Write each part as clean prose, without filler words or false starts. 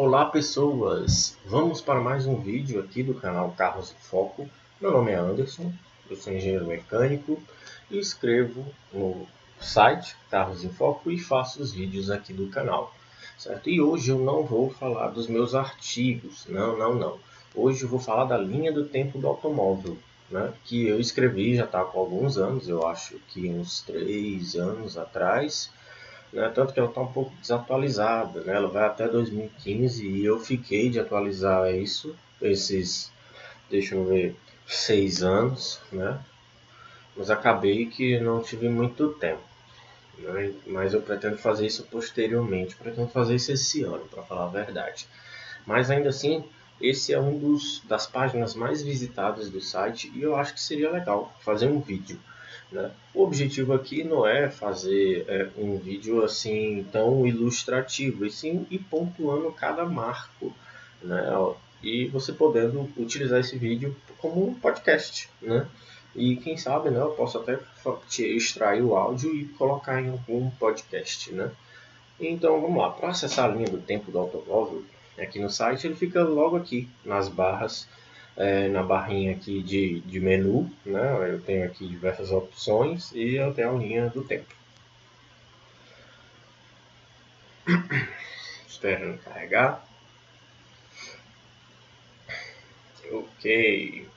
Olá pessoas, vamos para mais um vídeo aqui do canal Carros em Foco. Meu nome é Anderson, eu sou engenheiro mecânico e escrevo no site Carros em Foco e faço os vídeos aqui do canal, certo? E hoje eu não vou falar dos meus artigos, não. Hoje eu vou falar da linha do tempo do automóvel, né? Que eu escrevi já está com alguns anos, eu acho que uns 3 anos atrás. Né? Tanto que ela está um pouco desatualizada, né? Ela vai até 2015 e eu fiquei de atualizar esses, deixa eu ver, 6 anos, né? Mas acabei que não tive muito tempo, né? Mas eu pretendo fazer isso posteriormente, pretendo fazer isso esse ano, para falar a verdade. Mas ainda assim, esse é das páginas mais visitadas do site e eu acho que seria legal fazer um vídeo, né? O objetivo aqui não é fazer um vídeo assim tão ilustrativo, e sim ir pontuando cada marco, né? E você podendo utilizar esse vídeo como um podcast, né? E quem sabe, né, eu posso até extrair o áudio e colocar em algum podcast, né? Então vamos lá, para acessar a linha do tempo do automóvel, aqui no site ele fica logo aqui nas barras, na barrinha aqui de menu, né? Eu tenho aqui diversas opções e eu tenho a linha do tempo. Esperando carregar. Ok.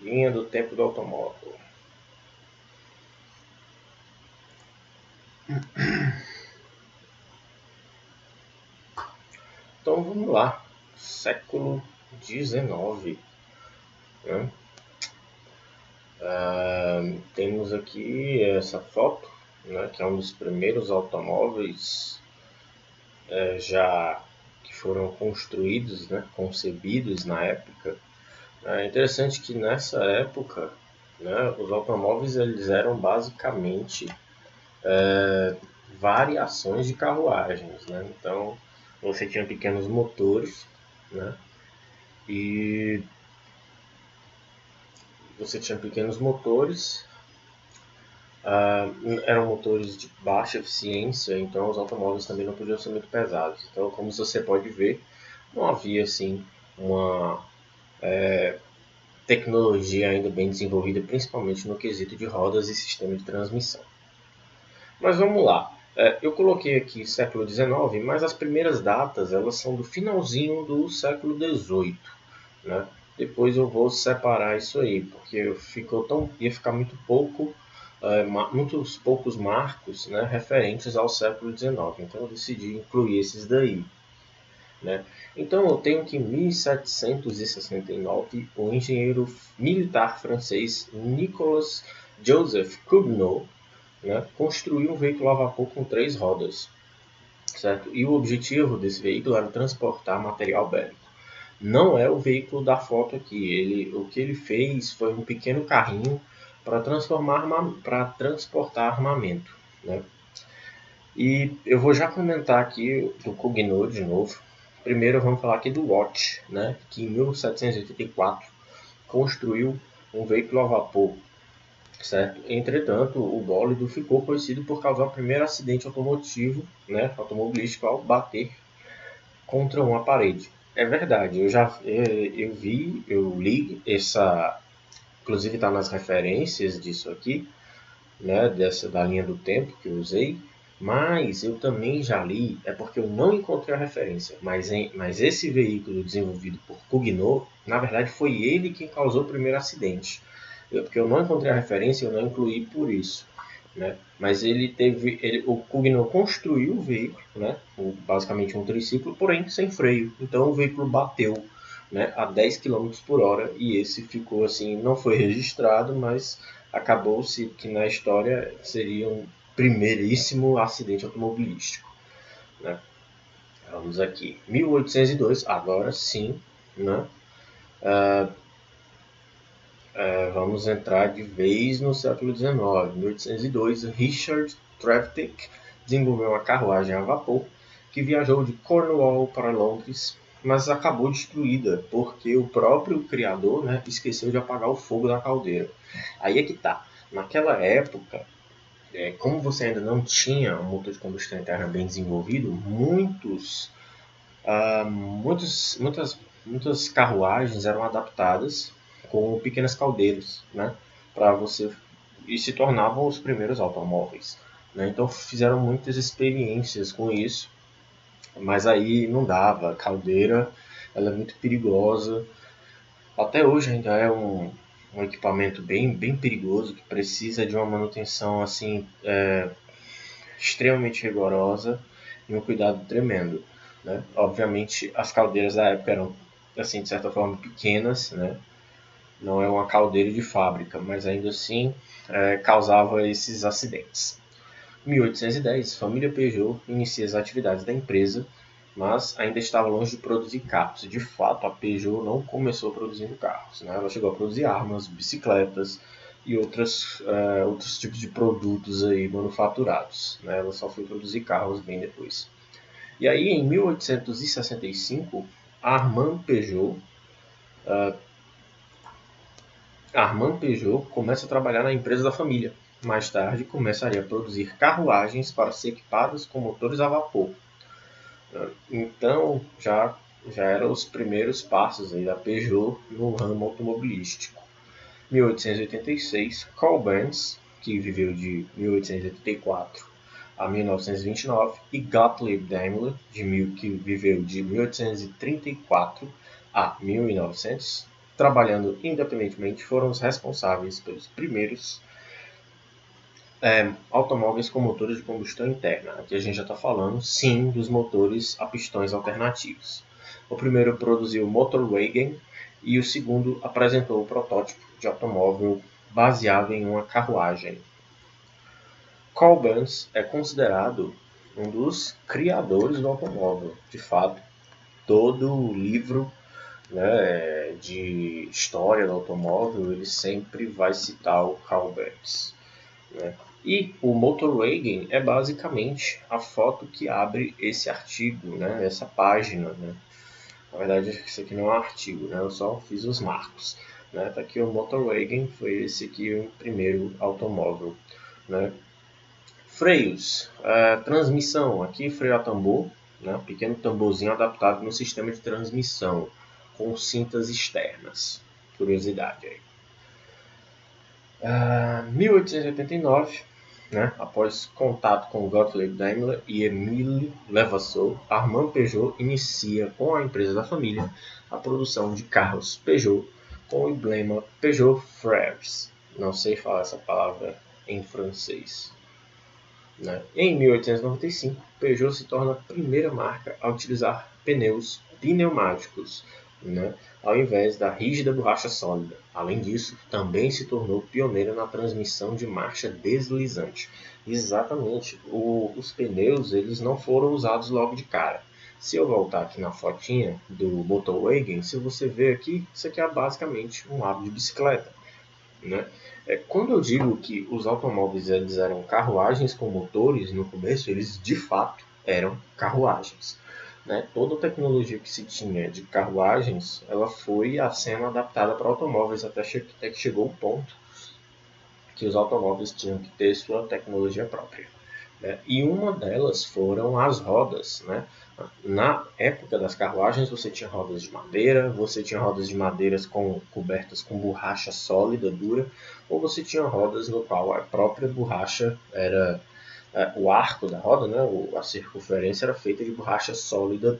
Linha do tempo do automóvel. Então vamos lá. Século XIX. Né? Temos aqui essa foto, né, que é um dos primeiros automóveis já que foram construídos, né, concebidos na época. É interessante que nessa época, né, os automóveis eles eram basicamente variações de carruagens, né? Então você tinha pequenos motores, né? E você tinha pequenos motores, eram motores de baixa eficiência, então os automóveis também não podiam ser muito pesados. Então, como você pode ver, não havia assim uma tecnologia ainda bem desenvolvida, principalmente no quesito de rodas e sistema de transmissão. Mas vamos lá. Eu coloquei aqui século XIX, mas as primeiras datas elas são do finalzinho do século XVIII, né? Depois eu vou separar isso aí, porque ia ficar muitos poucos marcos, né, referentes ao século XIX. Então eu decidi incluir esses daí. Né? Então eu tenho que em 1769 o engenheiro militar francês Nicolas Joseph Cugnot, né, construiu um veículo a vapor com 3 rodas, certo? E o objetivo desse veículo era transportar material bélico. Não é o veículo da foto aqui. O que ele fez foi um pequeno carrinho para transportar armamento, né? E eu vou já comentar aqui do Cugnot de novo. Primeiro vamos falar aqui do Watt, né, que em 1784 construiu um veículo a vapor, certo? Entretanto, o bólido ficou conhecido por causar o primeiro acidente automotivo, né, automobilístico ao bater contra uma parede. É verdade, eu li essa, inclusive está nas referências disso aqui, né, da linha do tempo que eu usei, mas eu também já li, é porque eu não encontrei a referência, mas esse veículo desenvolvido por Cugnot, na verdade foi ele quem causou o primeiro acidente. Porque eu não encontrei a referência, eu não incluí por isso. Né? Mas o Cugnot construiu o veículo, né? Basicamente um triciclo, porém sem freio. Então o veículo bateu, né, a 10 km por hora e esse ficou assim, não foi registrado, mas acabou-se que na história seria um primeiríssimo acidente automobilístico. Né? Vamos aqui, 1802, agora sim, né? Vamos entrar de vez no século XIX. Em 1802, Richard Trevithick desenvolveu uma carruagem a vapor que viajou de Cornwall para Londres, mas acabou destruída porque o próprio criador, né, esqueceu de apagar o fogo da caldeira. Aí é que tá. Naquela época, como você ainda não tinha um motor de combustão interna bem desenvolvido, muitas carruagens eram adaptadas com pequenas caldeiras, né, para você e se tornavam os primeiros automóveis, né? Então fizeram muitas experiências com isso, mas aí não dava. A caldeira, ela é muito perigosa. Até hoje ainda é um equipamento bem perigoso que precisa de uma manutenção assim extremamente rigorosa e um cuidado tremendo, né? Obviamente as caldeiras da época eram assim de certa forma pequenas, né? Não é uma caldeira de fábrica, mas ainda assim causava esses acidentes. Em 1810, a família Peugeot inicia as atividades da empresa, mas ainda estava longe de produzir carros. De fato, a Peugeot não começou produzindo carros, né? Ela chegou a produzir armas, bicicletas e outros tipos de produtos aí manufaturados, né? Ela só foi produzir carros bem depois. E aí, em 1865, a Armand Peugeot começa a trabalhar na empresa da família. Mais tarde, começaria a produzir carruagens para ser equipadas com motores a vapor. Então, já eram os primeiros passos aí da Peugeot no ramo automobilístico. 1886, Carl Benz, que viveu de 1884 a 1929, e Gottlieb Daimler, que viveu de 1834 a 1900, trabalhando independentemente, foram os responsáveis pelos primeiros automóveis com motores de combustão interna. Aqui a gente já está falando, sim, dos motores a pistões alternativos. O primeiro produziu o Motorwagen e o segundo apresentou o protótipo de automóvel baseado em uma carruagem. Carl Benz é considerado um dos criadores do automóvel. De fato, todo o livro, né, de história do automóvel, ele sempre vai citar o Carl Benz, né? E o Motorwagen é basicamente a foto que abre esse artigo, né, essa página, né? Na verdade, isso aqui não é um artigo, né? Eu só fiz os marcos, né? Tá aqui o Motorwagen, foi esse aqui o primeiro automóvel, né? Freios, transmissão, aqui freio a tambor, né? Um pequeno tamborzinho adaptado no sistema de transmissão, com cintas externas. Curiosidade aí. 1889, né? Após contato com Gottlieb Daimler e Émile Levasseur, Armand Peugeot inicia com a empresa da família a produção de carros Peugeot com o emblema Peugeot Frères. Não sei falar essa palavra em francês, né? Em 1895, Peugeot se torna a primeira marca a utilizar pneus pneumáticos, né, ao invés da rígida borracha sólida. Além disso, também se tornou pioneira na transmissão de marcha deslizante. Exatamente, os pneus eles não foram usados logo de cara. Se eu voltar aqui na fotinha do Motorwagen, se você ver aqui, isso aqui é basicamente um aro de bicicleta, né? Quando eu digo que os automóveis eles eram carruagens com motores, no começo eles de fato eram carruagens, né? Toda a tecnologia que se tinha de carruagens, ela foi sendo adaptada para automóveis até que chegou o ponto que os automóveis tinham que ter sua tecnologia própria, né? E uma delas foram as rodas, né? Na época das carruagens você tinha rodas de madeira, você tinha rodas de madeiras cobertas com borracha sólida, dura, ou você tinha rodas no qual a própria borracha era o arco da roda, né? A circunferência era feita de borracha sólida,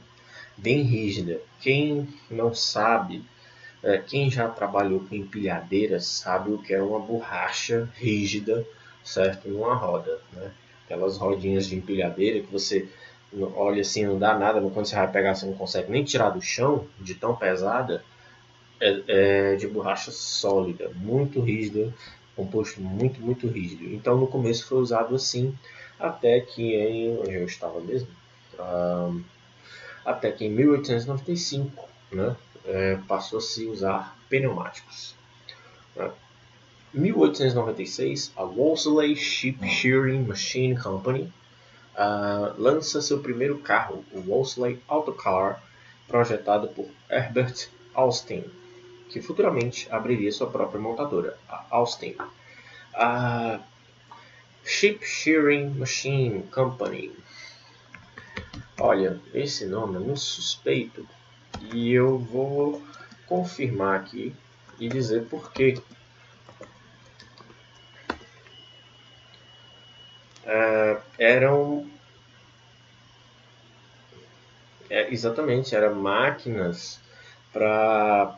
bem rígida. Quem não sabe, quem já trabalhou com empilhadeira sabe o que é uma borracha rígida, certo? Numa roda, né? Aquelas rodinhas de empilhadeira que você olha assim, não dá nada, mas quando você vai pegar você não consegue nem tirar do chão, de tão pesada, é de borracha sólida, muito rígida, composto muito rígido. Então no começo foi usado assim, até que onde eu estava mesmo? Até que em 1895, né, passou a se usar pneumáticos. Né? Em 1896, a Wolseley Sheep Shearing Machine Company lança seu primeiro carro, o Wolseley Autocar, projetado por Herbert Austin, que futuramente abriria sua própria montadora, a Austin. Ship Shearing Machine Company. Olha, esse nome é muito suspeito e eu vou confirmar aqui e dizer por quê. Exatamente, eram máquinas para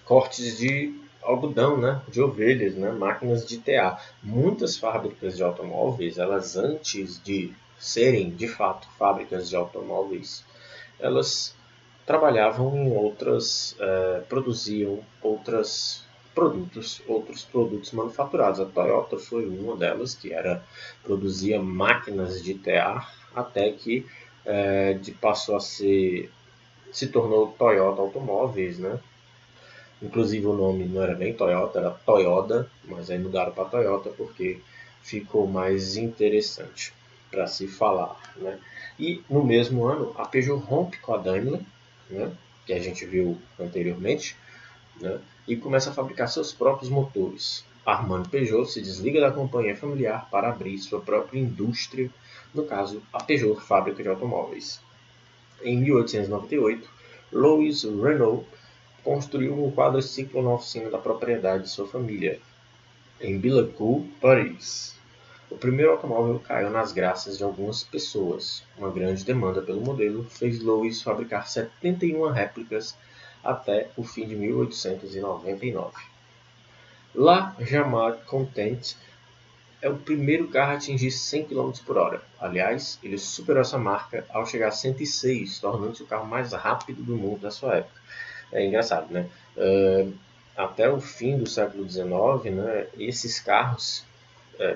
cortes de algodão, né, de ovelhas, né, máquinas de tear. Muitas fábricas de automóveis, elas antes de serem de fato fábricas de automóveis, elas trabalhavam em outras, produziam outros produtos manufaturados. A Toyota foi uma delas que produzia máquinas de tear até que passou a se tornou Toyota Automóveis, né? Inclusive o nome não era nem Toyota, era Toyota, mas aí mudaram para Toyota porque ficou mais interessante para se falar, né? E no mesmo ano a Peugeot rompe com a Daimler, né? Que a gente viu anteriormente, né? E começa a fabricar seus próprios motores. Armando Peugeot se desliga da companhia familiar para abrir sua própria indústria, no caso a Peugeot Fábrica de Automóveis. Em 1898, Louis Renault construiu um quadriciclo na oficina da propriedade de sua família, em Billancourt, Paris. O primeiro automóvel caiu nas graças de algumas pessoas. Uma grande demanda pelo modelo fez Louis fabricar 71 réplicas até o fim de 1899. La Jamar Content é o primeiro carro a atingir 100 km por hora. Aliás, ele superou essa marca ao chegar a 106, tornando-se o carro mais rápido do mundo da sua época. É engraçado, né? Até o fim do século XIX, né, esses carros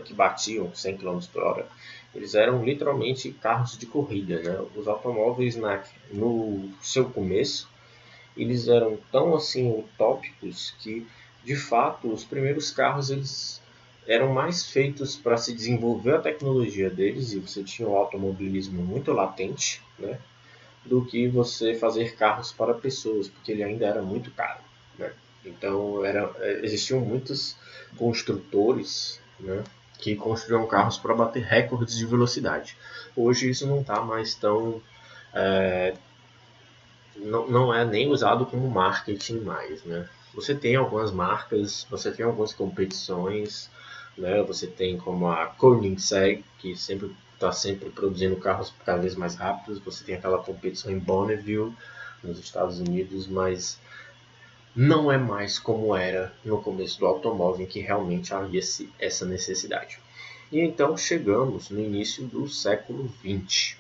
que batiam 100 km por hora, eles eram literalmente carros de corrida, né? Os automóveis no seu começo, eles eram tão assim utópicos que, de fato, os primeiros carros eles eram mais feitos para se desenvolver a tecnologia deles, e você tinha um automobilismo muito latente, né, do que você fazer carros para pessoas, porque ele ainda era muito caro, né? Então existiam muitos construtores, né, que construíam carros para bater recordes de velocidade. Hoje isso não está mais tão não é nem usado como marketing mais, né? Você tem algumas marcas, você tem algumas competições, né? Você tem como a Koenigsegg, que está sempre produzindo carros cada vez mais rápidos. Você tem aquela competição em Bonneville, nos Estados Unidos, mas não é mais como era no começo do automóvel, em que realmente havia essa necessidade. E então chegamos no início do século XX.